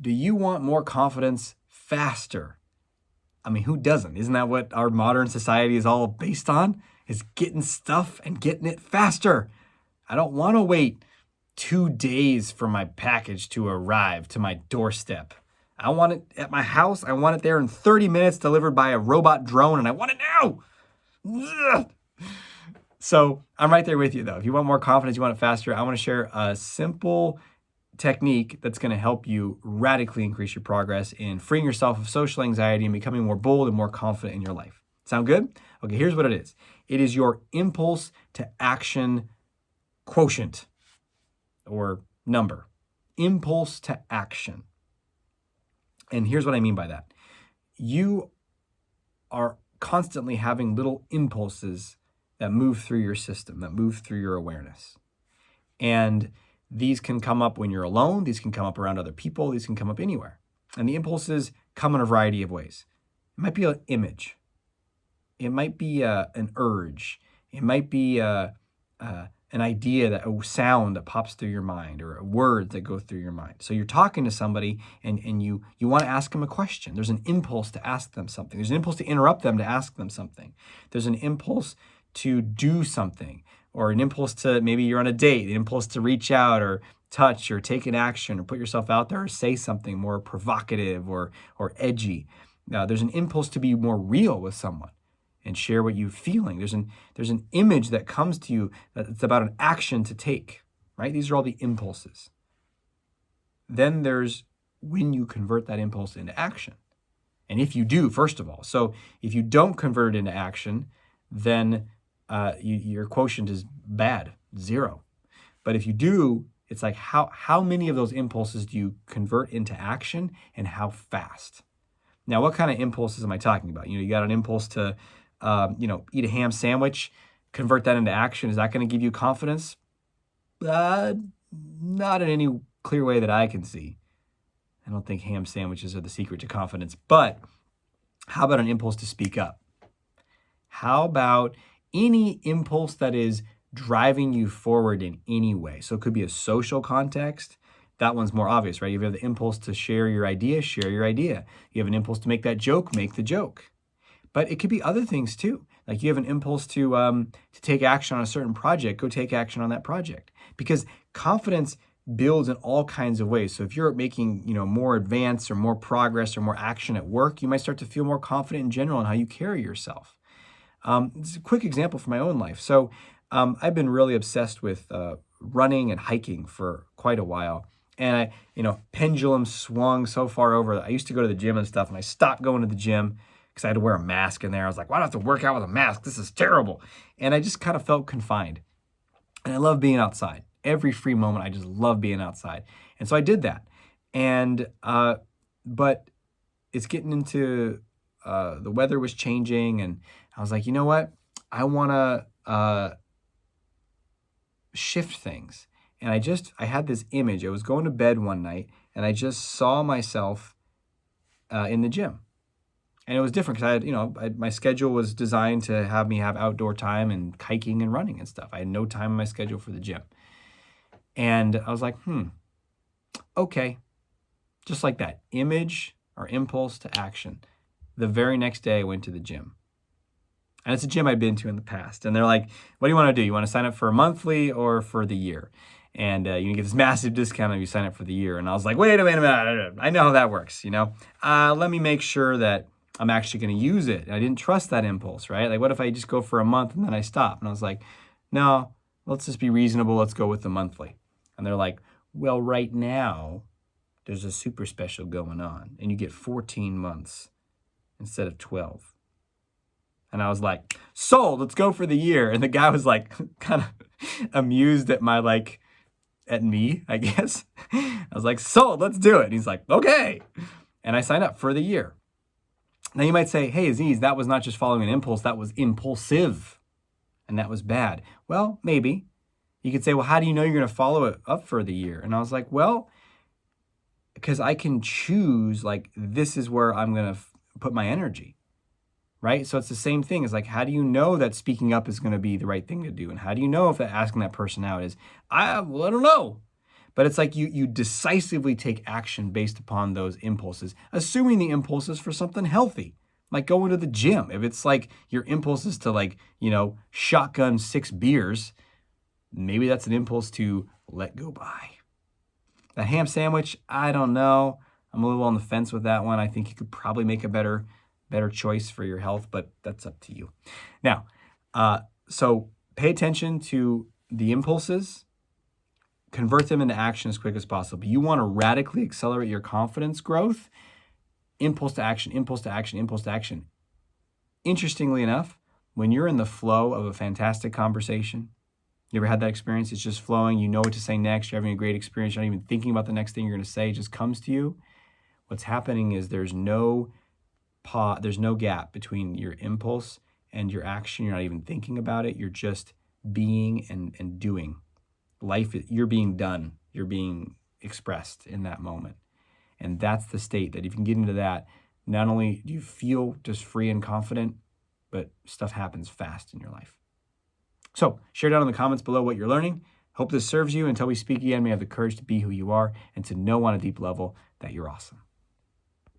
Do you want more confidence faster? I mean, who doesn't? Isn't that what our modern society is all based on? Is getting stuff and getting it faster. I don't want to wait 2 days for my package to arrive to my doorstep. I want it at my house. I want it there in 30 minutes delivered by a robot drone, and I want it now. Ugh. So I'm right there with you, though. If you want more confidence, you want it faster, I want to share a simple technique that's going to help you radically increase your progress in freeing yourself of social anxiety and becoming more bold and more confident in your life. Sound good? Okay, here's what it is. It is your impulse to action quotient or number. Impulse to action. And here's what I mean by that. You are constantly having little impulses that move through your system, that move through your awareness. And these can come up when you're alone. These can come up around other people. These can come up anywhere. And the impulses come in a variety of ways. It might be an image. It might be an urge. It might be an idea, a sound that pops through your mind, or a word that goes through your mind. So you're talking to somebody and you want to ask them a question. There's an impulse to ask them something. There's an impulse to interrupt them to ask them something. There's an impulse to do something, or an impulse to, maybe you're on a date, an impulse to reach out or touch or take an action or put yourself out there or say something more provocative or edgy. There's an impulse to be more real with someone and share what you're feeling. There's an image that comes to you that's about an action to take, right? These are all the impulses. Then there's when you convert that impulse into action. And if you do, first of all, so if you don't convert it into action, then your quotient is bad, 0. But if you do, it's like how many of those impulses do you convert into action and how fast? Now, what kind of impulses am I talking about? You got an impulse to eat a ham sandwich, convert that into action. Is that going to give you confidence? Not in any clear way that I can see. I don't think ham sandwiches are the secret to confidence. But how about an impulse to speak up? How about any impulse that is driving you forward in any way? So it could be a social context. That one's more obvious, right? You have the impulse to share your idea, share your idea. You have an impulse to make that joke, make the joke. But it could be other things too. Like you have an impulse to take action on a certain project, go take action on that project. Because confidence builds in all kinds of ways. So if you're making, more advance or more progress or more action at work, you might start to feel more confident in general in how you carry yourself. This is a quick example from my own life. So I've been really obsessed with running and hiking for quite a while. And pendulum swung so far over. I used to go to the gym and stuff, and I stopped going to the gym because I had to wear a mask in there. I was like, why do I have to work out with a mask? This is terrible. And I just kind of felt confined. And I love being outside. Every free moment, I just love being outside. And so I did that. And but it's getting into the weather was changing, and I was like, you know what? I want to shift things. And I had this image. I was going to bed one night, and I just saw myself in the gym. And it was different because my schedule was designed to have me have outdoor time and hiking and running and stuff. I had no time in my schedule for the gym. And I was like, okay. Just like that, image or impulse to action. The very next day, I went to the gym. And it's a gym I'd been to in the past. And they're like, what do you want to do? You want to sign up for a monthly or for the year? And you get this massive discount if you sign up for the year. And I was like, wait a minute. I know how that works, Let me make sure that I'm actually going to use it. And I didn't trust that impulse, right? Like, what if I just go for a month and then I stop? And I was like, no, let's just be reasonable. Let's go with the monthly. And they're like, well, right now, there's a super special going on. And you get 14 months instead of 12. And I was like, sold, let's go for the year. And the guy was like, kind of amused at at me, I guess. I was like, sold, let's do it. And he's like, okay. And I signed up for the year. Now you might say, hey, Aziz, that was not just following an impulse, that was impulsive. And that was bad. Well, maybe. You could say, well, how do you know you're going to follow it up for the year? And I was like, well, because I can choose, this is where I'm going to put my energy. Right? So it's the same thing. It's like, how do you know that speaking up is going to be the right thing to do? And how do you know if asking that person out is, I don't know. But it's like you decisively take action based upon those impulses, assuming the impulse is for something healthy, like going to the gym. If it's like your impulse is to like, shotgun 6 beers, maybe that's an impulse to let go by. That ham sandwich, I don't know. I'm a little on the fence with that one. I think you could probably make a better choice for your health, but that's up to you. Now, so pay attention to the impulses, convert them into action as quick as possible. You want to radically accelerate your confidence growth, impulse to action, impulse to action, impulse to action. Interestingly enough, when you're in the flow of a fantastic conversation, you ever had that experience? It's just flowing. You know what to say next. You're having a great experience. You're not even thinking about the next thing you're going to say. It just comes to you. What's happening is there's no gap between your impulse and your action. You're not even thinking about it. You're just being and doing. You're being done. You're being expressed in that moment. And that's the state that if you can get into that, not only do you feel just free and confident, but stuff happens fast in your life. So share down in the comments below what you're learning. Hope this serves you. Until we speak again, may you have the courage to be who you are and to know on a deep level that you're awesome.